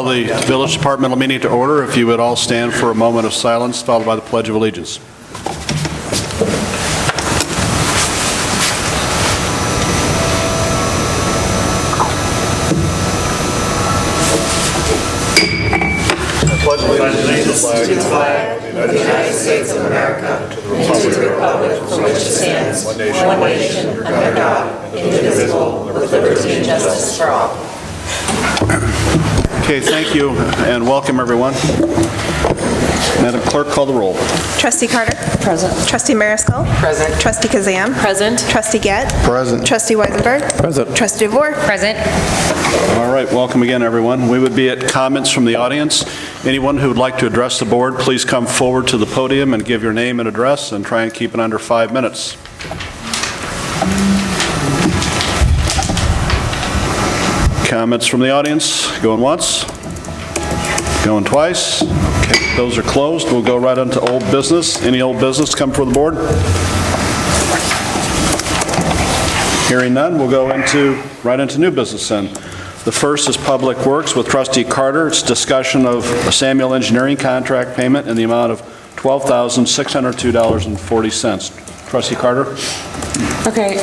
call the village departmental meeting to order. If you would all stand for a moment of silence, followed by the Pledge of Allegiance. To the flag of the United States of America and to the republic for which it stands, one nation, under God, indivisible, with liberty and justice for all. Okay, thank you and welcome everyone. Madam Clerk, call the roll. Trustee Carter? Present. Trustee Mariscal? Present. Trustee Kazan? Present. Trustee Gett? Present. Trustee Weisenberg? Present. Trustee DeVore? Present. All right, welcome again, everyone. We would be at comments from the audience. Anyone who would like to address the board, please come forward to the podium and give your name and address, and try and keep it under 5 minutes. Comments from the audience? Going once? Going twice? Okay, those are closed. We'll go right into old business. Any old business come for the board? Hearing none, we'll go right into new business then. The first is Public Works with Trustee Carter. It's discussion of a Samuel Engineering contract payment in the amount of $12,602.40. Trustee Carter? Okay,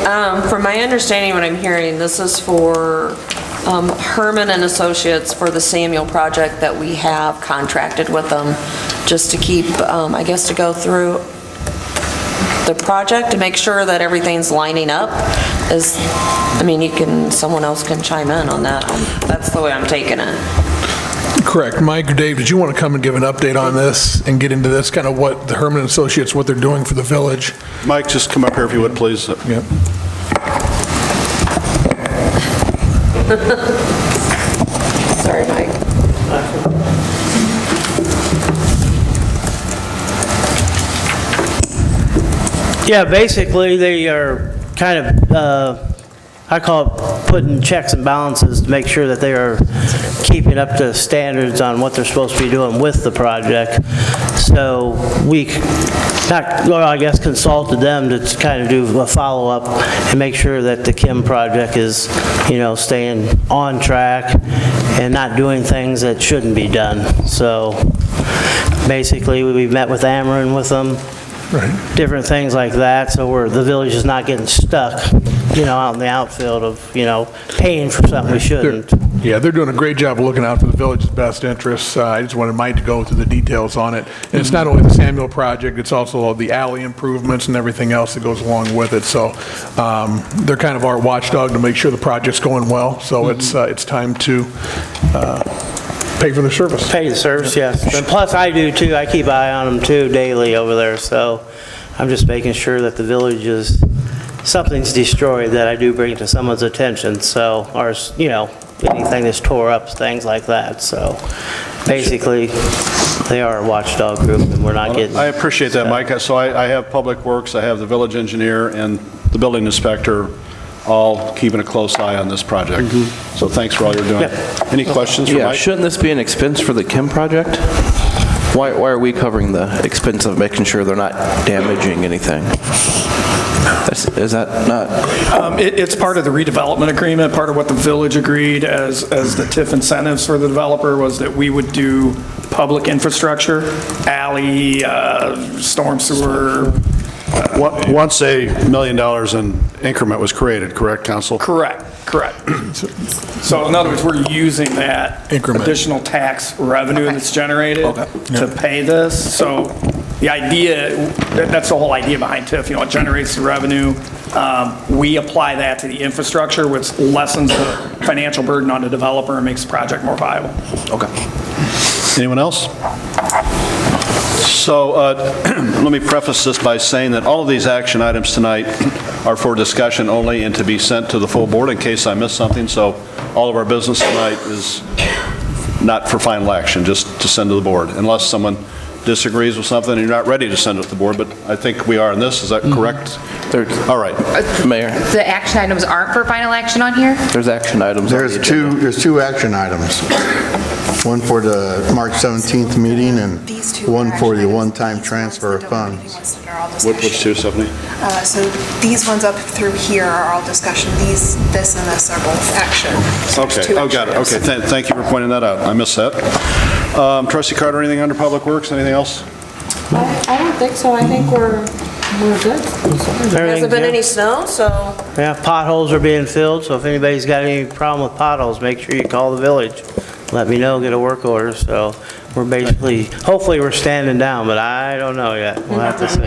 from my understanding, what I'm hearing, this is for Herman and Associates for the Samuel project that we have contracted with them, just to keep, I guess, to go through the project to make sure that everything's lining up. Someone else can chime in on that. That's the way I'm taking it. Correct. Mike or Dave, did you want to come and give an update on this and get into this, kind of what the Herman Associates, what they're doing for the village? Mike, just come up here if you would, please. Yep. Sorry, Mike. Yeah, basically they are kind of, I call it putting checks and balances to make sure that they are keeping up to standards on what they're supposed to be doing with the project. So we, consulted them to kind of do a follow-up and make sure that the Kim project is, staying on track and not doing things that shouldn't be done. So basically, we met with Ameren with them. Right. Different things like that, so the village is not getting stuck, out in the outfield of, paying for something we shouldn't. They're doing a great job of looking out for the village's best interests. I just wanted Mike to go through the details on it. And it's not only the Samuel project, it's also the alley improvements and everything else that goes along with it. So they're kind of our watchdog to make sure the project's going well. So it's time to pay for the service. Pay the service, yes. And plus I do too, I keep an eye on them too daily over there, so I'm just making sure that the village something's destroyed that I do bring to someone's attention, so, or, anything that's tore up, things like that, so basically they are a watchdog group and we're not getting. I appreciate that, Mike. So I have Public Works, I have the village engineer and the building inspector all keeping a close eye on this project. So thanks for all you're doing. Yeah. Any questions for Mike? Shouldn't this be an expense for the Kim project? Why are we covering the expense of making sure they're not damaging anything? Is that not? It's part of the redevelopment agreement. Part of what the village agreed as the TIF incentives for the developer was that we would do public infrastructure, alley, storm sewer. Once $1 million in increment was created, correct, Council? Correct. So in other words, we're using that additional tax revenue that's generated to pay this. So the idea, that's the whole idea behind TIF, it generates the revenue. We apply that to the infrastructure, which lessens the financial burden on the developer and makes the project more viable. Okay. Anyone else? So let me preface this by saying that all of these action items tonight are for discussion only and to be sent to the full board in case I missed something. So all of our business tonight is not for final action, just to send to the board, unless someone disagrees with something and you're not ready to send it to the board, but I think we are in this. Is that correct? Mm-hmm. All right. Mayor. The action items aren't for final action on here? There's action items. There's two action items. One for the March 17th meeting and These two one are for the actually- one-time these transfer ones of that don't have funds. anything listed are all discussion. Which two, Stephanie? So these ones up through here are all discussion. This and this are both action. So there's Okay, two oh, got it, action okay, thank you for pointing that out, I missed that. Trustee Carter, anything under Public Works, anything else? I don't think so. I think we're good. Hasn't been any snow, so. Yeah, potholes are being filled, so if anybody's got any problem with potholes, make sure you call the village. Let me know, get a work order, so we're basically, hopefully we're standing down, but I don't know yet. We'll have to see.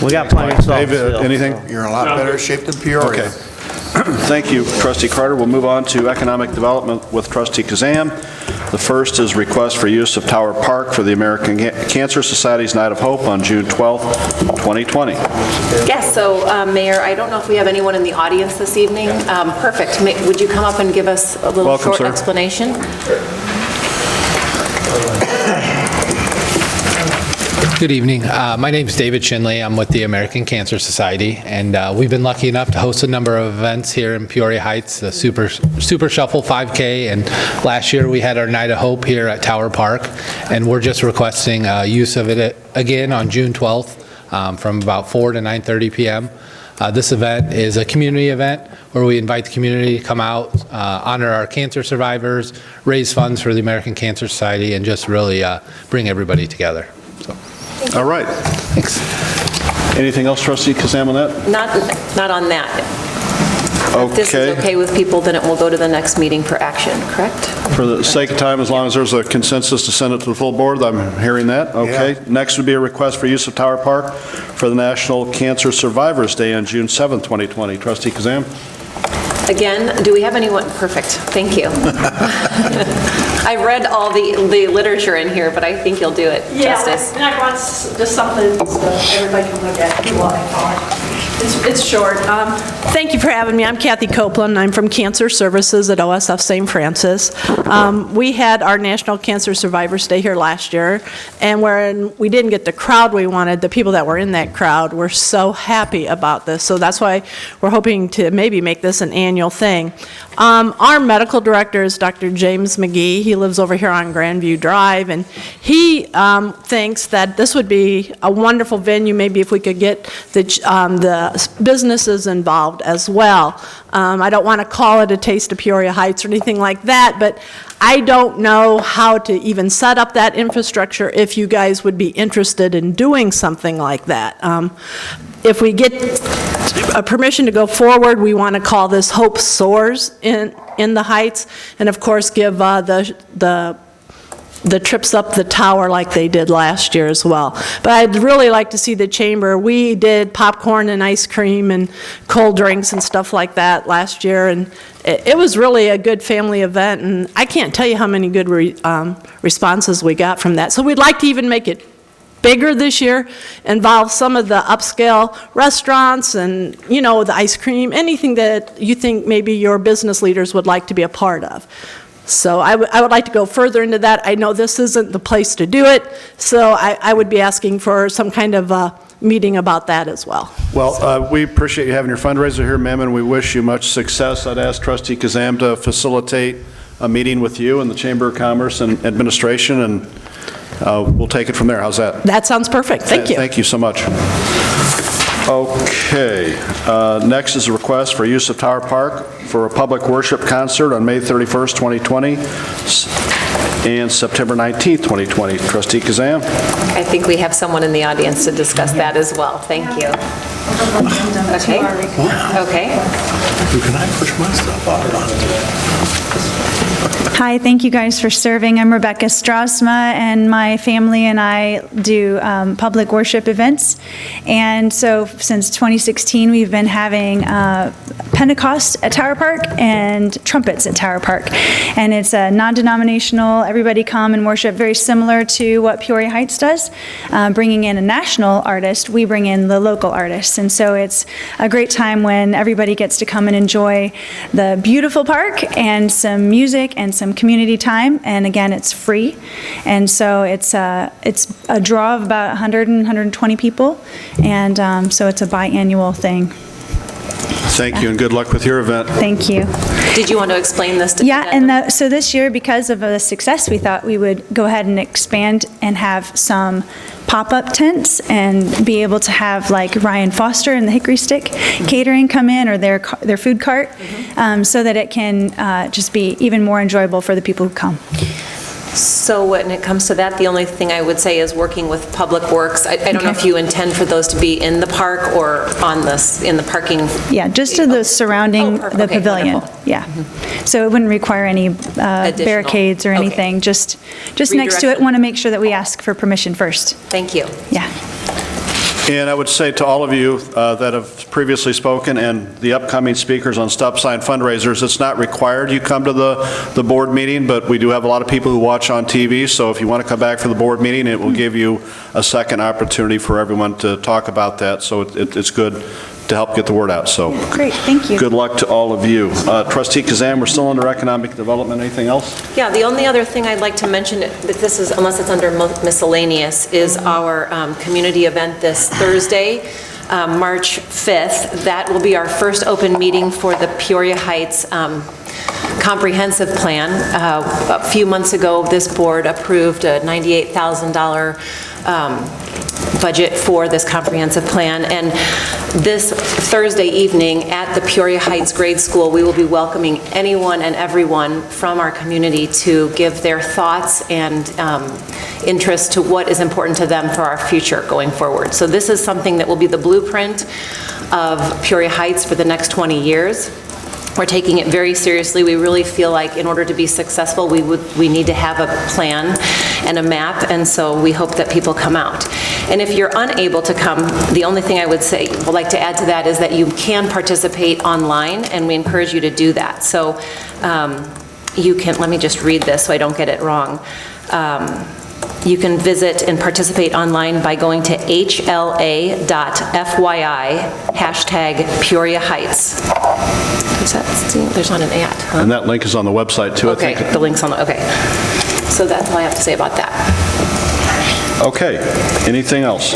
We got plenty of salt Dave, still. anything? You're in a lot better shape than Peoria. Okay. Thank you, Trustee Carter. We'll move on to Economic Development with Trustee Kazam. The first is request for use of Tower Park for the American Cancer Society's Night of Hope on June 12th, 2020. Yes, so Mayor, I don't know if we have anyone in the audience this evening. Perfect. Would you come up and give us a little Welcome, short sir. explanation? Good evening. My name is David Shinley. I'm with the American Cancer Society, and we've been lucky enough to host a number of events here in Peoria Heights, the Super Shuffle 5K, and last year we had our Night of Hope here at Tower Park, and we're just requesting use of it again on June 12th from about 4 to 9:30 p.m. This event is a community event where we invite the community to come out, honor our cancer survivors, raise funds for the American Cancer Society, and just really bring everybody together. So. All right. Thanks. Anything else, Trustee Kazam, on that? Not on that. If this is okay with people, then it will go to the next meeting for action, correct? For the sake of time, as long as there's a consensus to send it to the full board, I'm hearing that. Okay. Yeah. Next would be a request for use of Tower Park for the National Cancer Survivors Day on June 7th, 2020. Trustee Kazam? Again, do we have anyone? Perfect, thank you. I read all the literature in here, but I think you'll do it justice. Yeah, and I want just something so everybody can look at what I call it. It's short. Thank you for having me. I'm Kathy Copeland. I'm from Cancer Services at OSF St. Francis. We had our National Cancer Survivors Day here last year, and when we didn't get the crowd we wanted, the people that were in that crowd were so happy about this. So that's why we're hoping to maybe make this an annual thing. Our medical director is Dr. James McGee. He lives over here on Grandview Drive, and he thinks that this would be a wonderful venue, maybe if we could get the businesses involved as well. I don't want to call it a Taste of Peoria Heights or anything like that, but I don't know how to even set up that infrastructure if you guys would be interested in doing something like that. If we get a permission to go forward, we want to call this Hope Soars in the Heights, and of course give the trips up the tower like they did last year as well. But I'd really like to see the chamber. We did popcorn and ice cream and cold drinks and stuff like that last year, and it was really a good family event, and I can't tell you how many good responses we got from that. So we'd like to even make it bigger this year, involve some of the upscale restaurants and, you know, the ice cream, anything that you think maybe your business leaders would like to be a part of. So I would like to go further into that. I know this isn't the place to do it, so I would be asking for some kind of a meeting about that as well. Well, we appreciate you having your fundraiser here, ma'am, and we wish you much success. I'd ask Trustee Kazam to facilitate a meeting with you and the Chamber of Commerce and Administration, and we'll take it from there. How's that? That sounds perfect. Thank you. Thank you so much. Okay. Next is a request for use of Tower Park for a public worship concert on May 31st, 2020, and September 19th, 2020. Trustee Kazam? I think we have someone in the audience to discuss that as well. Thank you. Okay. Okay. Who can I push my stuff out on? Hi, thank you guys for serving. I'm Rebecca Strasma, and my family and I do public worship events. And so since 2016, we've been having Pentecost at Tower Park and trumpets at Tower Park. And it's a non-denominational, everybody come and worship, very similar to what Peoria Heights does. Bringing in a national artist, we bring in the local artists. And so it's a great time when everybody gets to come and enjoy the beautiful park and some music and some community time. And again, it's free. And so it's a draw of about 100 and 120 people. And so it's a biannual thing. Thank you, and good luck with your event. Thank you. Did you want to explain this? Yeah, and so this year, because of the success, we thought we would go ahead and expand and have some pop-up tents and be able to have like Ryan Foster and the Hickory Stick Catering come in, or their food cart, so that it can just be even more enjoyable for the people who come. So when it comes to that, the only thing I would say is working with Public Works. I don't know if you intend for those to be in the park or in the parking. Yeah, just to the surrounding the Okay, pavilion. wonderful. Yeah. So it wouldn't require any barricades or anything, just next to it. Want to make sure that we ask for permission first. Thank you. Yeah. And I would say to all of you that have previously spoken and the upcoming speakers on stop sign fundraisers, it's not required you come to the board meeting, but we do have a lot of people who watch on TV, so if you want to come back for the board meeting, it will give you a second opportunity for everyone to talk about that, so it's good to help get the word out. So Great, thank you. good luck to all of you. Trustee Kazan, we're still under economic development. Anything else? Yeah, the only other thing I'd like to mention, that this is, unless it's under miscellaneous, is our community event this Thursday, March 5th. That will be our first open meeting for the Peoria Heights comprehensive plan. A few months ago, this board approved a $98,000 budget for this comprehensive plan, and this Thursday evening at the Peoria Heights Grade School, we will be welcoming anyone and everyone from our community to give their thoughts and interest to what is important to them for our future going forward. So this is something that will be the blueprint of Peoria Heights for the next 20 years. We're taking it very seriously. We really feel like in order to be successful, we need to have a plan and a map, and so we hope that people come out. And if you're unable to come, the only thing I would like to add to that is that you can participate online, and we encourage you to do that. So you can, let me just read this so I don't get it wrong. You can visit and participate online by going to hla.fyi #Peoria Heights. There's not an at, huh? And that link is on the website too, I think. Okay, the link's on the, okay. So that's all I have to say about that. Okay, anything else?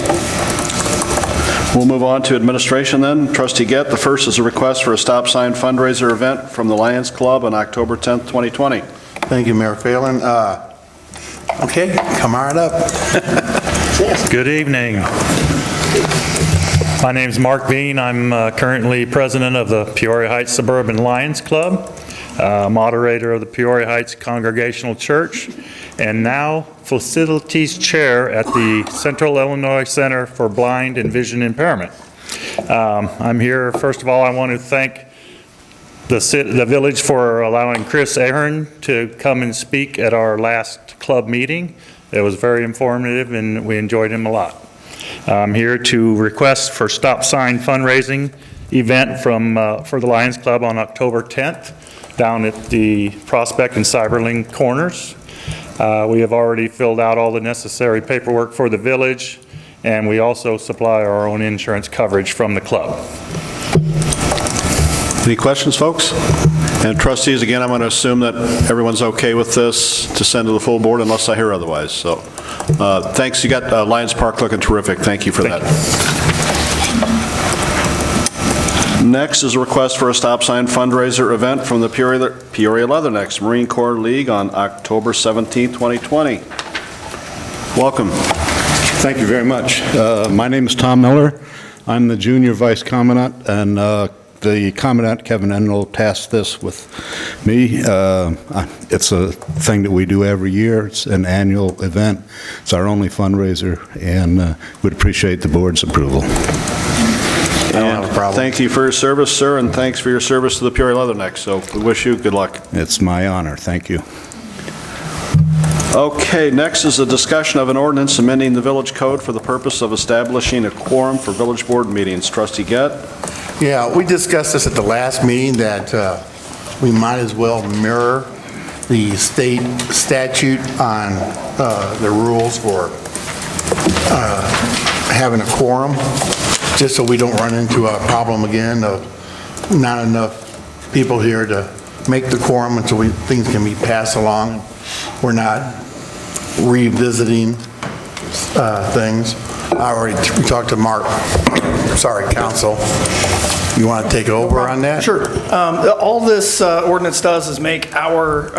We'll move on to administration then. Trustee Gett, the first is a request for a stop sign fundraiser event from the Lions Club on October 10th, 2020. Thank you, Mayor Phelan. Okay, come on up. Good evening. My name's Mark Bean. I'm currently president of the Peoria Heights Suburban Lions Club, moderator of the Peoria Heights Congregational Church, and now facilities chair at the Central Illinois Center for Blind and Vision Impairment. I'm here, first of all, I want to thank the village for allowing Chris Ahern to come and speak at our last club meeting. It was very informative and we enjoyed him a lot. I'm here to request for stop sign fundraising event for the Lions Club on October 10th down at the Prospect and Cyberling corners. We have already filled out all the necessary paperwork for the village, and we also supply our own insurance coverage from the club. Any questions, folks? And trustees, again, I'm going to assume that everyone's okay with this to send to the full board unless I hear otherwise. So thanks. You got Lions Park looking terrific. Thank you for that. Next is a request for a stop sign fundraiser event from the Peoria Leathernecks Marine Corps League on October 17, 2020. Welcome. Thank you very much. My name is Tom Miller. I'm the junior vice commandant, and the commandant, Kevin Enlow, tasked this with me. It's a thing that we do every year. It's an annual event. It's our only fundraiser, and we'd appreciate the board's approval. Thank you for your service, sir, and thanks for your service to the Peoria Leathernecks. So we wish you good luck. It's my honor. Thank you. Okay, next is a discussion of an ordinance amending the village code for the purpose of establishing a quorum for village board meetings. Trustee Gett? Yeah, we discussed this at the last meeting, that we might as well mirror the state statute on the rules for having a quorum, just so we don't run into a problem again of not enough people here to make the quorum until things can be passed along. We're not revisiting things. We talked to council. You want to take over on that? Sure. All this ordinance does is make our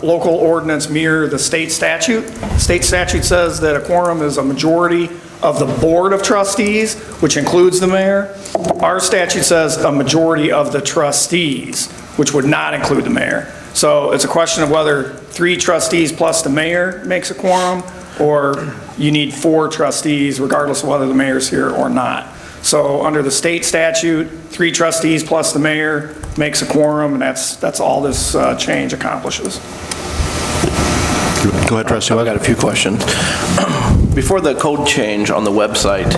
local ordinance mirror the state statute. State statute says that a quorum is a majority of the Board of Trustees, which includes the mayor. Our statute says a majority of the trustees, which would not include the mayor. So it's a question of whether 3 trustees plus the mayor makes a quorum, or you need 4 trustees, regardless of whether the mayor's here or not. So under the state statute, 3 trustees plus the mayor makes a quorum, and that's all this change accomplishes. Go ahead, Trustee. I've got a few questions. Before the code change on the website,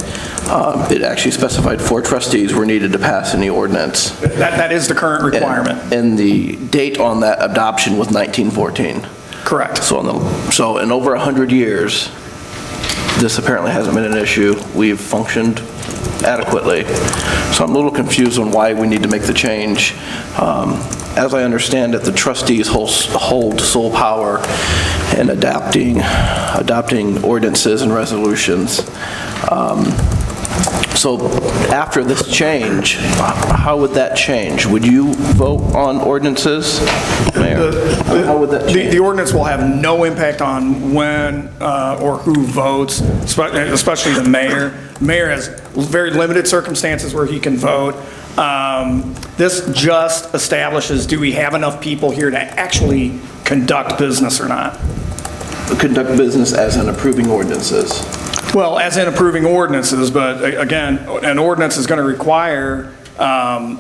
it actually specified 4 trustees were needed to pass any ordinance. That is the current requirement. And the date on that adoption was 1914. Correct. So in over 100 years, this apparently hasn't been an issue. We've functioned adequately. So I'm a little confused on why we need to make the change. As I understand it, the trustees hold sole power in adopting ordinances and resolutions. So after this change, how would that change? Would you vote on ordinances, Mayor? How would that change? The ordinance will have no impact on when or who votes, especially the mayor. Mayor has very limited circumstances where he can vote. This just establishes, do we have enough people here to actually conduct business or not? Conduct business as in approving ordinances. Well, as in approving ordinances, but again, an ordinance is going to require a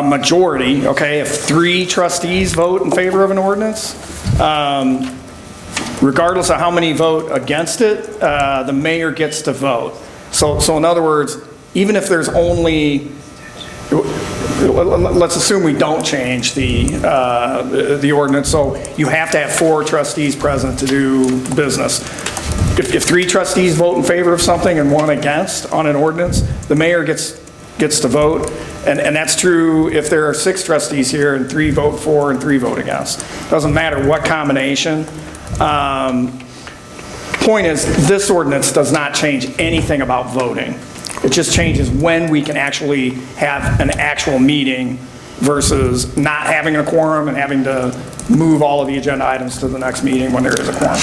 majority, okay? If 3 trustees vote in favor of an ordinance, regardless of how many vote against it, the mayor gets to vote. So in other words, even if there's only, let's assume we don't change the ordinance, so you have to have 4 trustees present to do business. If 3 trustees vote in favor of something and 1 against on an ordinance, the mayor gets to vote, and that's true if there are 6 trustees here and 3 vote for and 3 vote against. Doesn't matter what combination. Point is, this ordinance does not change anything about voting. It just changes when we can actually have an actual meeting versus not having a quorum and having to move all of the agenda items to the next meeting when there is a quorum.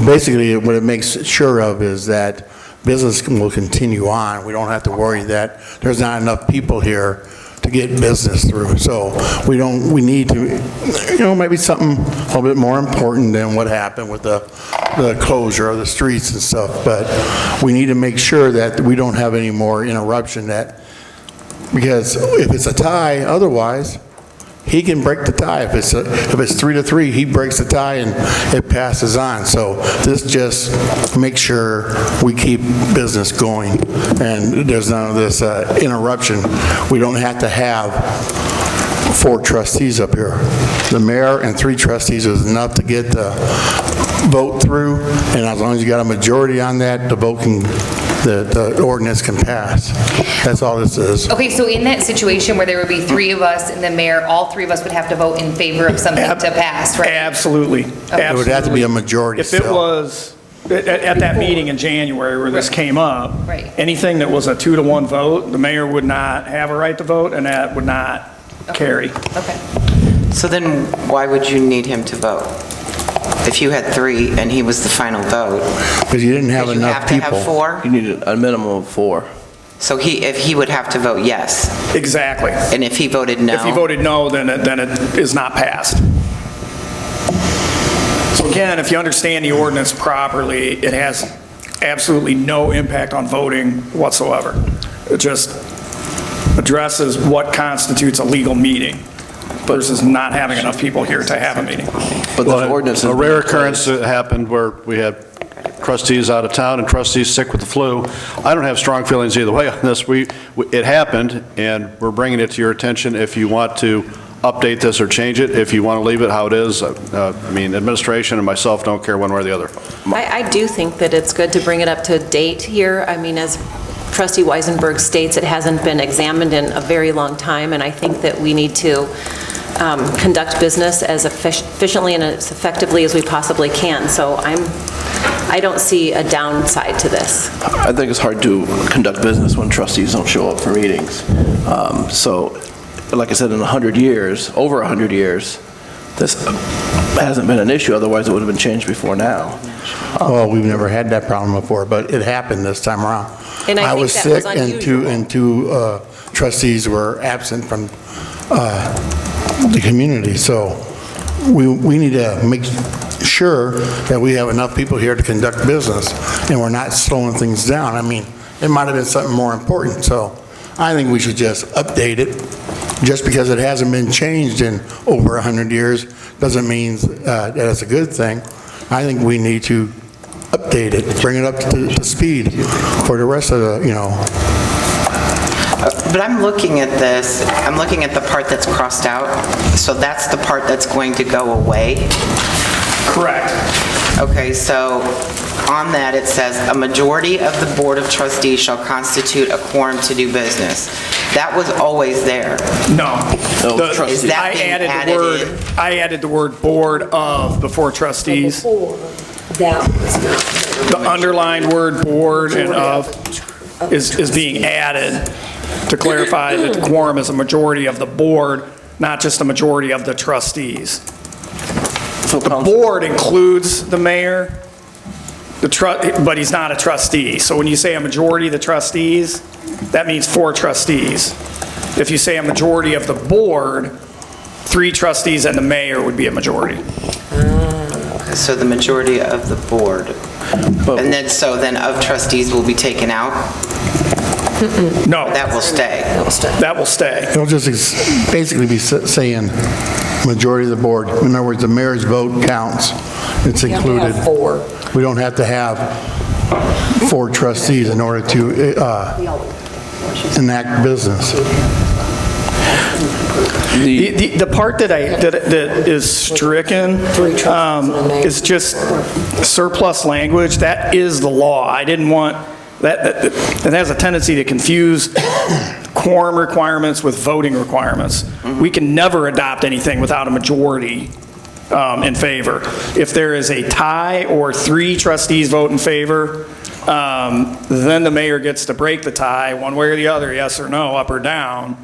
Basically, what it makes sure of is that business will continue on. We don't have to worry that there's not enough people here to get business through. So we need to, maybe something a little bit more important than what happened with the closure of the streets and stuff. But we need to make sure that we don't have any more interruption because if it's a tie, otherwise, he can break the tie. If it's 3-3, he breaks the tie and it passes on. So this just makes sure we keep business going and there's none of this interruption. We don't have to have 4 trustees up here. The mayor and 3 trustees is enough to get the vote through, and as long as you got a majority on that, the ordinance can pass. That's all this is. Okay, so in that situation where there would be 3 of us and the mayor, all 3 of us would have to vote in favor of something to pass, right? Absolutely. Okay. It would have to be a majority If it was at that meeting in January where this came up, anything that was a 2-to-1 vote, the mayor would not have a right to vote, and that would not carry. Okay. So then why would you need him to vote? If you had 3 and he was the final vote? Because you didn't have enough people. You have to have 4? You needed a minimum of 4. So if he would have to vote yes? Exactly. And if he voted no? If he voted no, then it is not passed. So again, if you understand the ordinance properly, it has absolutely no impact on voting whatsoever. It just addresses what constitutes a legal meeting versus not having enough people here to have a meeting. But the ordinance a rare occurrence that happened where we had trustees out of town and trustees sick with the flu. I don't have strong feelings either way on this. It happened, and we're bringing it to your attention. If you want to update this or change it, if you want to leave it how it is, administration and myself don't care one way or the other. I do think that it's good to bring it up to date here. I mean, as Trustee Weisenberg states, it hasn't been examined in a very long time, and I think that we need to conduct business as efficiently and as effectively as we possibly can. So I'm I don't see a downside to this. I think it's hard to conduct business when trustees don't show up for meetings. So, like I said, in 100 years, over 100 years, this hasn't been an issue, otherwise it would have been changed before now. Well, we've never had that problem before, but it happened this time around. And I think was that sick was and two trustees were absent from the community, so we need to make sure that we have enough people here to conduct business and we're not slowing things down. I mean, it might have been something more important, so I think we should just update it. Just because it hasn't been changed in over 100 years doesn't mean that it's a good thing. I think we need to update it, bring it up to speed for the rest of the, But I'm looking at this, I'm looking at the part that's crossed out, so that's the part that's going to go away? Correct. Okay, so on that it says, "A majority of the Board of Trustees shall constitute a quorum to do business." That was always there. No. Is that being added in? I added the word board of before trustees. The underlined word board and of is being added to clarify that the quorum is a majority of the board, not just a majority of the trustees. The board includes the mayor, but he's not a trustee. So when you say a majority of the trustees, that means 4 trustees. If you say a majority of the board, 3 trustees and the mayor would be a majority. So the majority of the board. And then, so then of trustees will be taken out? No. That will stay? That will stay. It'll just basically be saying majority of the board. In other words, the mayor's vote counts. It's included. We don't have to have 4 trustees in order to enact business. The part that is stricken is just surplus language. That is the law. I didn't want that. It has a tendency to confuse quorum requirements with voting requirements. We can never adopt anything without a majority in favor. If there is a tie or 3 trustees vote in favor, then the mayor gets to break the tie one way or the other, yes or no, up or down.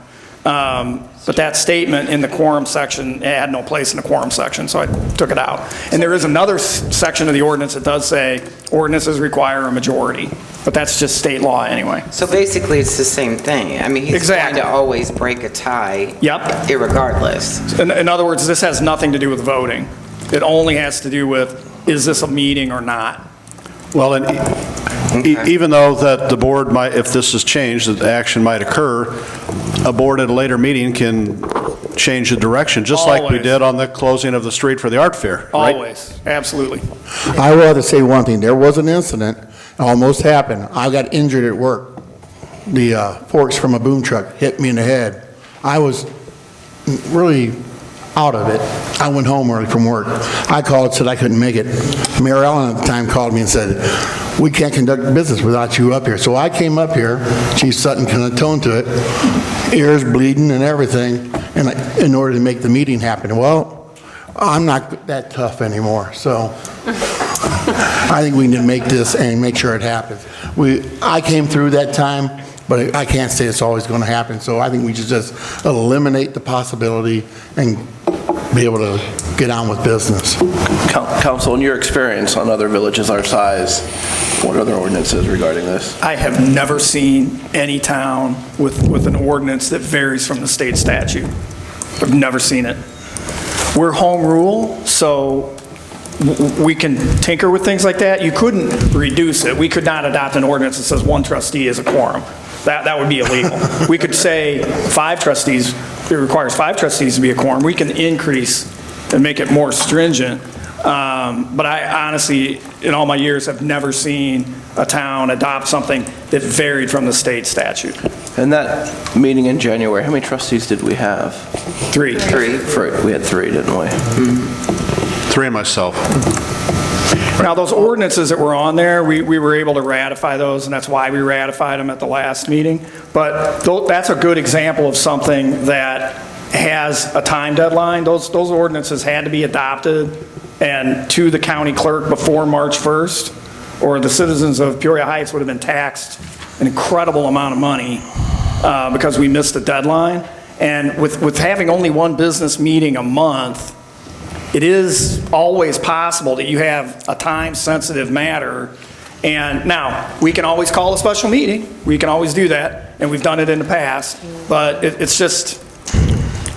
But that statement in the quorum section had no place in the quorum section, so I took it out. And there is another section of the ordinance that does say ordinances require a majority, but that's just state law anyway. So basically, it's the same thing. I mean, he's going to always break a tie. Yep. Irregardless. In other words, this has nothing to do with voting. It only has to do with, is this a meeting or not? Well, and even though that the board might, if this is changed, that action might occur, a board at a later meeting can change the direction, just like we did on the closing of the street for the art fair, right? Always, absolutely. I will have to say one thing. There was an incident, almost happened. I got injured at work. The forks from a boom truck hit me in the head. I was really out of it. I went home early from work. I called, said I couldn't make it. Mayor Ellen at the time called me and said, "We can't conduct business without you up here." So I came up here. Chief Sutton kind of toned to it, ears bleeding and everything, and in order to make the meeting happen. Well, I'm not that tough anymore, so I think we need to make this and make sure it happens. I came through that time, but I can't say it's always going to happen, so I think we should just eliminate the possibility and be able to get on with business. Council, in your experience on other villages our size, what are their ordinances regarding this? I have never seen any town with an ordinance that varies from the state statute. I've never seen it. We're home rule, so we can tinker with things like that. You couldn't reduce it. We could not adopt an ordinance that says 1 trustee is a quorum. That would be illegal. We could say 5 trustees, it requires 5 trustees to be a quorum. We can increase and make it more stringent. But I honestly, in all my years, have never seen a town adopt something that varied from the state statute. And that meeting in January, how many trustees did we have? 3. 3. We had 3, didn't we? 3 and myself. Now, those ordinances that were on there, we were able to ratify those, and that's why we ratified them at the last meeting. But that's a good example of something that has a time deadline. Those ordinances had to be adopted and to the county clerk before March 1st. or the citizens of Peoria Heights would have been taxed an incredible amount of money because we missed the deadline. And with having only one business meeting a month, it is always possible that you have a time-sensitive matter. And now, we can always call a special meeting. We can always do that, and we've done it in the past. But it's just,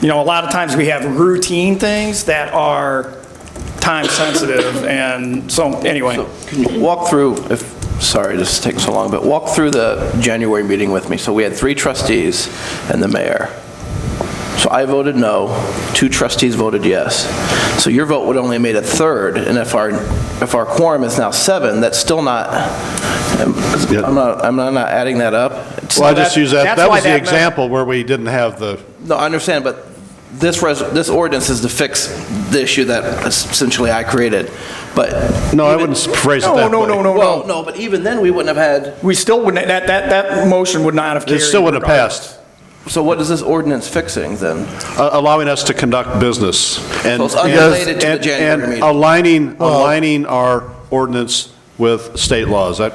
a lot of times we have routine things that are time-sensitive. And so, anyway. So can you walk through, sorry this is taking so long, but walk through the January meeting with me. So we had 3 trustees and the mayor. So I voted no, 2 trustees voted yes. So your vote would only have made a third, and if our quorum is now 7, that's still not, I'm not adding that up. Well, I just use that was the example where we didn't have the... No, I understand, but this ordinance is to fix the issue that essentially I created. But no, I wouldn't phrase it that way. Well, no, but even then we wouldn't have had... We still wouldn't, that motion would not have carried. It still wouldn't have passed. So what is this ordinance fixing then? Allowing us to conduct business. And, so it's unrelated to the January meeting. Aligning our ordinance with state laws. Our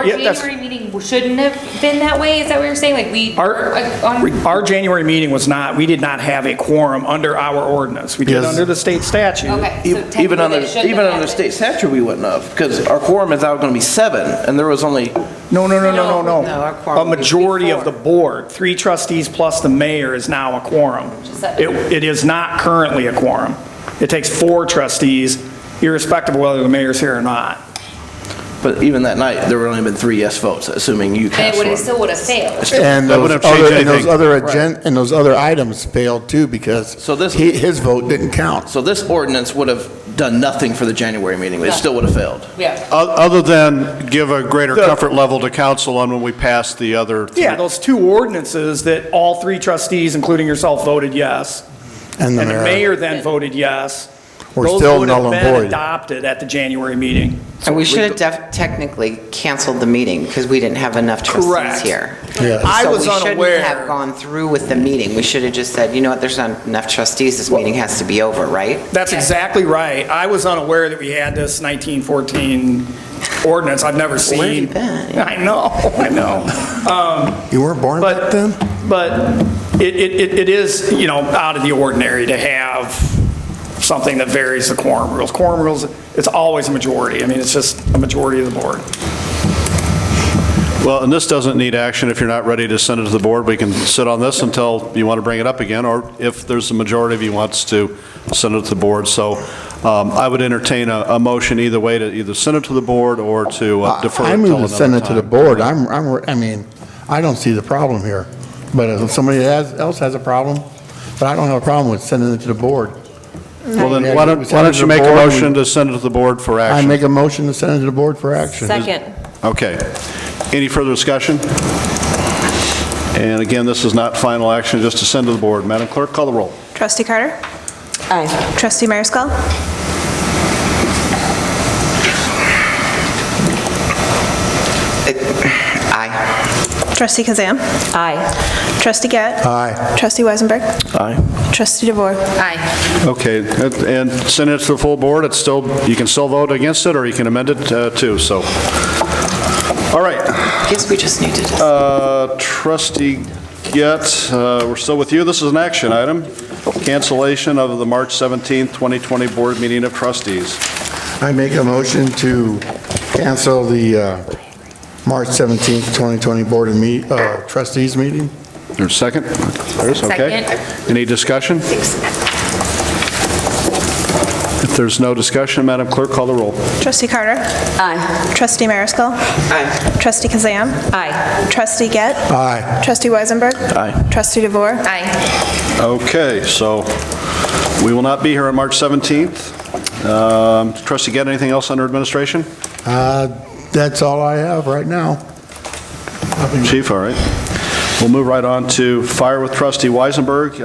January meeting shouldn't have been that way? Is that what you're saying? Our January meeting was not, we did not have a quorum under our ordinance. We did under the state statute. Okay, so even under state statute we wouldn't have, because our quorum is now going to be 7, and there was only... No. A majority of the board, 3 trustees plus the mayor is now a quorum. It is not currently a quorum. It takes 4 trustees, irrespective of whether the mayor's here or not. But even that night, there would only been 3 yes votes, assuming you cast one. And it still would have failed. And those other items failed too, because his vote didn't count. So this ordinance would have done nothing for the January meeting. It still would have failed. Yeah. Other than give a greater comfort level to council on when we pass the other 3. Yeah, those 2 ordinances that all 3 trustees, including yourself, voted yes. And the mayor then voted yes. Those would have been adopted at the January meeting. And we should have technically canceled the meeting because we didn't have enough trustees here. Yes. I was unaware. So we shouldn't have gone through with the meeting. We should have just said, you know what, there's not enough trustees, this meeting has to be over, right? That's exactly right. I was unaware that we had this 1914 ordinance. I've never seen. Where have you been? I know. You weren't born back then? But it is, out of the ordinary to have something that varies the quorum rules. Quorum rules, it's always a majority. I mean, it's just a majority of the board. Well, and this doesn't need action if you're not ready to send it to the board. We can sit on this until you want to bring it up again, or if there's a majority of you wants to send it to the board. So I would entertain a motion either way to either send it to the board or to defer it I until move another to send it to the time. board. I don't see the problem here. But if somebody else has a problem, but I don't have a problem with sending it to the board. Well, then why don't you make a motion to send it to the board for action? I make a motion to send it to the board for action. Second. Okay. Any further discussion? And again, this is not final action, just to send to the board. Madam Clerk, call the roll. Trustee Carter? Aye. Trustee Mayerscough? Aye. Trustee Kazam? Aye. Trustee Gett? Aye. Trustee Weisenberg? Aye. Trustee DeVore? Aye. Okay, and send it to the full board. It's still, you can still vote against it, or you can amend it too, so. All right. I guess we just need to Trustee Gett, we're still with you. This is an action item. Cancellation of the March 17th, 2020 Board Meeting of Trustees. I make a motion to cancel the March 17th, 2020 Board of Trustees meeting. There's a second? There's, okay. Second. Any discussion? If there's no discussion, Madam Clerk, call the roll. Trustee Carter? Aye. Trustee Mayerscough? Aye. Trustee Kazam? Aye. Trustee Gett? Aye. Trustee Weisenberg? Aye. Trustee DeVore? Aye. Okay, so we will not be here on March 17th. Trustee Gett, anything else under administration? That's all I have right now. Chief, all right. We'll move right on to fire with Trustee Weisenberg.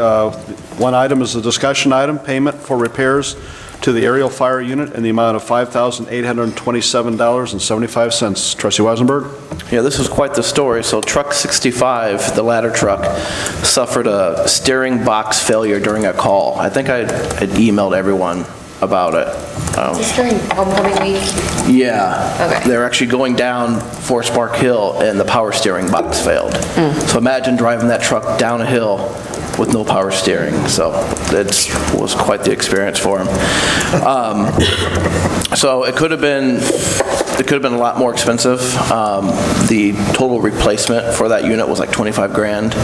One item is a discussion item, payment for repairs to the aerial fire unit in the amount of $5,827.75. Trustee Weisenberg? Yeah, this was quite the story. So truck 65, the ladder truck, suffered a steering box failure during a call. I think I had emailed everyone about it. Is this during homecoming week? Yeah. Okay. They're actually going down Forest Park Hill and the power steering box failed. So imagine driving that truck down a hill with no power steering. So it was quite the experience for him. So it could have been a lot more expensive. The total replacement for that unit was like 25 grand,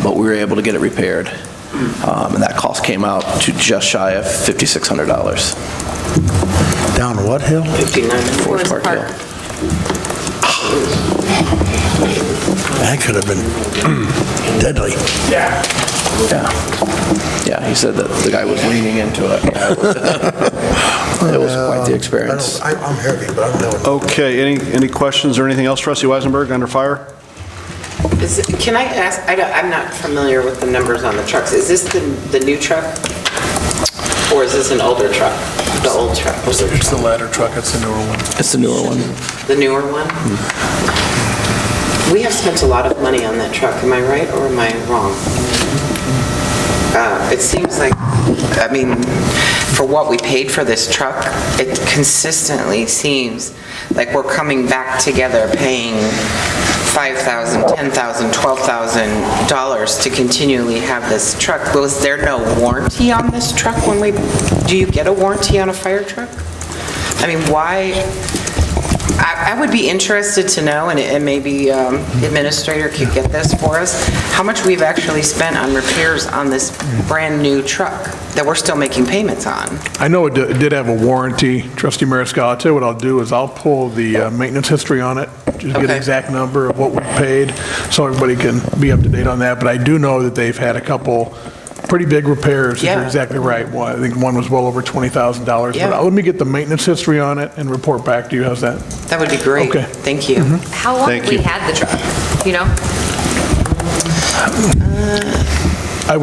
but we were able to get it repaired. And that cost came out to just shy of $5,600. Down what hill? 59. Forest Park Hill. That could have been deadly. Yeah, he said that the guy was leaning into it. It was quite the experience. I'm heavy, but I don't know. Okay, any questions or anything else, Trustee Weisenberg, under fire? Can I ask, I'm not familiar with the numbers on the trucks. Is this the new truck? Or is this an older truck? The old truck? It's the ladder truck, it's the newer one. It's the newer one. The newer one? We have spent a lot of money on that truck, am I right or am I wrong? It seems like, I mean, for what we paid for this truck, it consistently seems like we're coming back together paying $5,000, $10,000, $12,000 to continually have this truck. Was there no warranty on this truck do you get a warranty on a fire truck? I mean, why? I would be interested to know, and maybe the administrator could get this for us, how much we've actually spent on repairs on this brand-new truck that we're still making payments on. I know it did have a warranty, Trustee Mariscal. I'll tell you what I'll do is I'll pull the maintenance history on it, just get an exact number of what we paid, so everybody can be up to date on that. But I do know that they've had a couple pretty big repairs, if you're exactly right. Well, I think one was well over $20,000. Yeah. But let me get the maintenance history on it and report back to you. How's that? That would be great. Okay. Thank you. How long have we had the truck, you know? I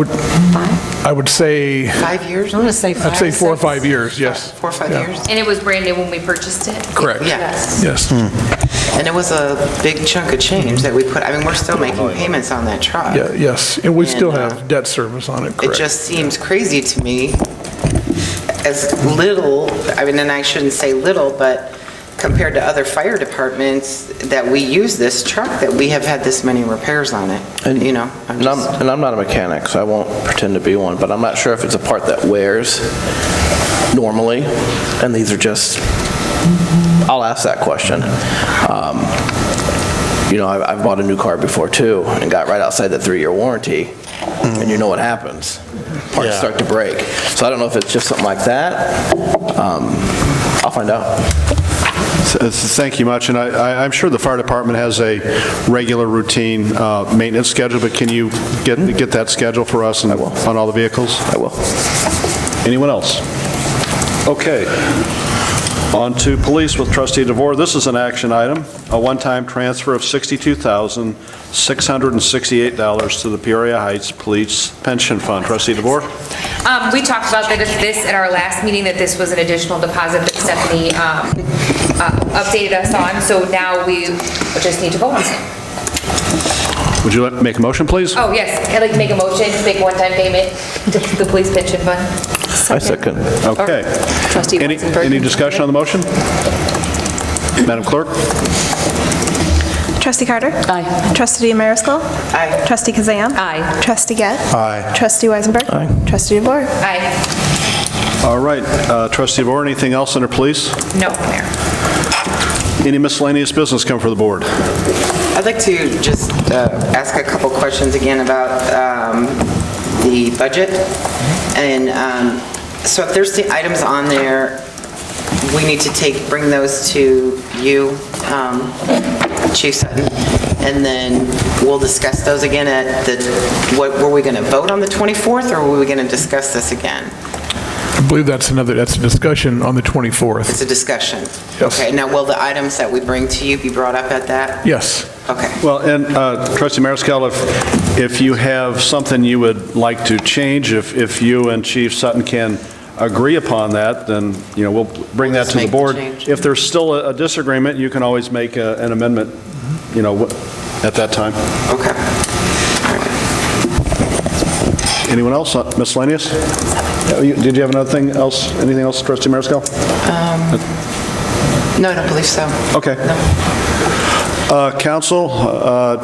would say... 5 years? I'm going to say 5. I'd say 4 or 5 years, yes. 4 or 5 years? And it was brand new when we purchased it? Correct. Yes. Yes. And it was a big chunk of change that we put, I mean, we're still making payments on that truck. Yeah, yes, and we still have debt service on it, correct. It just seems crazy to me, as little, I mean, and I shouldn't say little, but compared to other fire departments, that we use this truck, that we have had this many repairs on it, you know? And I'm not a mechanic, so I won't pretend to be one, but I'm not sure if it's a part that wears normally, and these are just, I'll ask that question. You know, I've bought a new car before too, and got right outside the 3-year warranty, and you know what happens. Parts start to break. So I don't know if it's just something like that. I'll find out. Thank you much, and I'm sure the fire department has a regular routine maintenance schedule, but can you get that schedule for us on all the vehicles? I will. Anyone else? Okay. On to police with Trustee DeVore. This is an action item, a one-time transfer of $62,668 to the Peoria Heights Police Pension Fund. Trustee DeVore? We talked about this at our last meeting, that this was an additional deposit that Stephanie updated us on, so now we just need to vote on it. Would you like to make a motion, please? Oh, yes, I'd like to make a motion to make one-time payment to the police pension fund. I second. Okay. Trustee Weisenberg. Any discussion on the motion? Madam Clerk? Trustee Carter? Aye. Trustee Mariscal? Aye. Trustee Kazan? Aye. Trustee Gett? Aye. Trustee Weisenberg? Aye. Trustee DeVore? Aye. All right. Trustee DeVore, anything else under police? No, Mayor. Any miscellaneous business come for the board? I'd like to just ask a couple questions again about the budget. And so if there's the items on there, we need to bring those to you, Chief Sutton, and then we'll discuss those again at were we going to vote on the 24th, or were we going to discuss this again? I believe that's a discussion on the 24th. It's a discussion? Yes. Okay, now will the items that we bring to you be brought up at that? Yes. Okay. Well, and Trustee Mariscal, if you have something you would like to change, if you and Chief Sutton can agree upon that, then, you know, we'll bring that to the board. If there's still a disagreement, you can always make an amendment, you know, at that time. Okay. Anyone else? Miscellaneous? Did you have another thing else, anything else, Trustee Mariscal? No, I don't believe so. Okay. Council,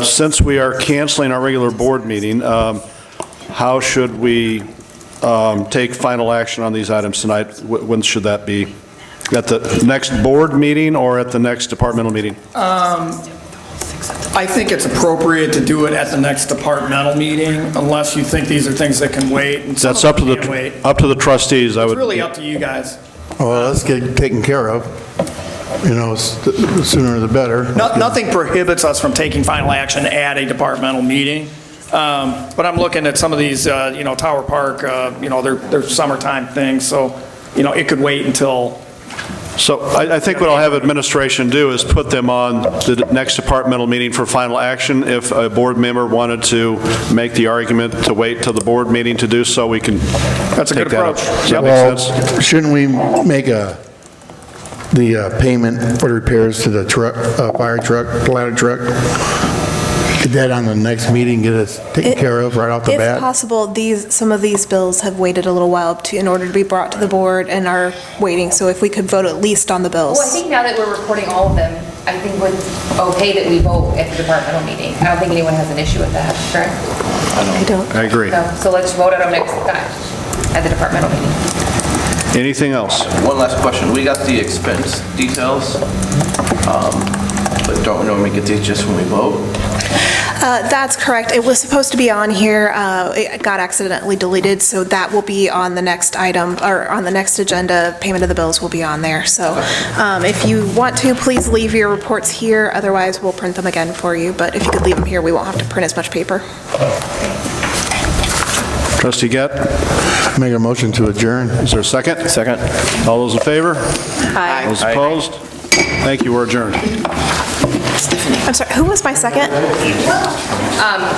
since we are canceling our regular board meeting, how should we take final action on these items tonight? When should that be? At the next board meeting or at the next departmental meeting? I think it's appropriate to do it at the next departmental meeting, unless you think these are things that can wait. And some That's of up to them can't wait. the trustees. I It's would. really up to you guys. Well, let's get it taken care of, the sooner the better. Nothing prohibits us from taking final action at a departmental meeting. But I'm looking at some of these, Tower Park, they're summertime things, so, it could wait until. So I think what I'll have administration do is put them on the next departmental meeting for final action. If a board member wanted to make the argument to wait till the board meeting to do so, we can That's a take good that up. approach. Does that make sense? Shouldn't we make the payment for repairs to the truck, fire truck, ladder truck? Get that on the next meeting, get us taken care of right off the bat? If possible, some of these bills have waited a little while in order to be brought to the board and are waiting, so if we could vote at least on the bills. Well, I think now that we're recording all of them, I think it's okay that we vote at the departmental meeting. I don't think anyone has an issue with that, correct? I don't. I agree. So let's vote on them next time at the departmental meeting. Anything else? One last question. We got the expense details, but don't we normally get these just when we vote? That's correct. It was supposed to be on here. It got accidentally deleted, so that will be on the next item, or on the next agenda. Payment of the bills will be on there. So if you want to, please leave your reports here. Otherwise, we'll print them again for you. But if you could leave them here, we won't have to print as much paper. Trustee Gett? Make a motion to adjourn. Is there a second? Second. All those in favor? Aye. Those opposed? Thank you, we're adjourned. I'm sorry, who was my second?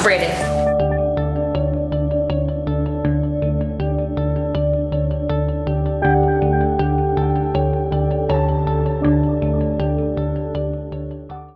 Brandon.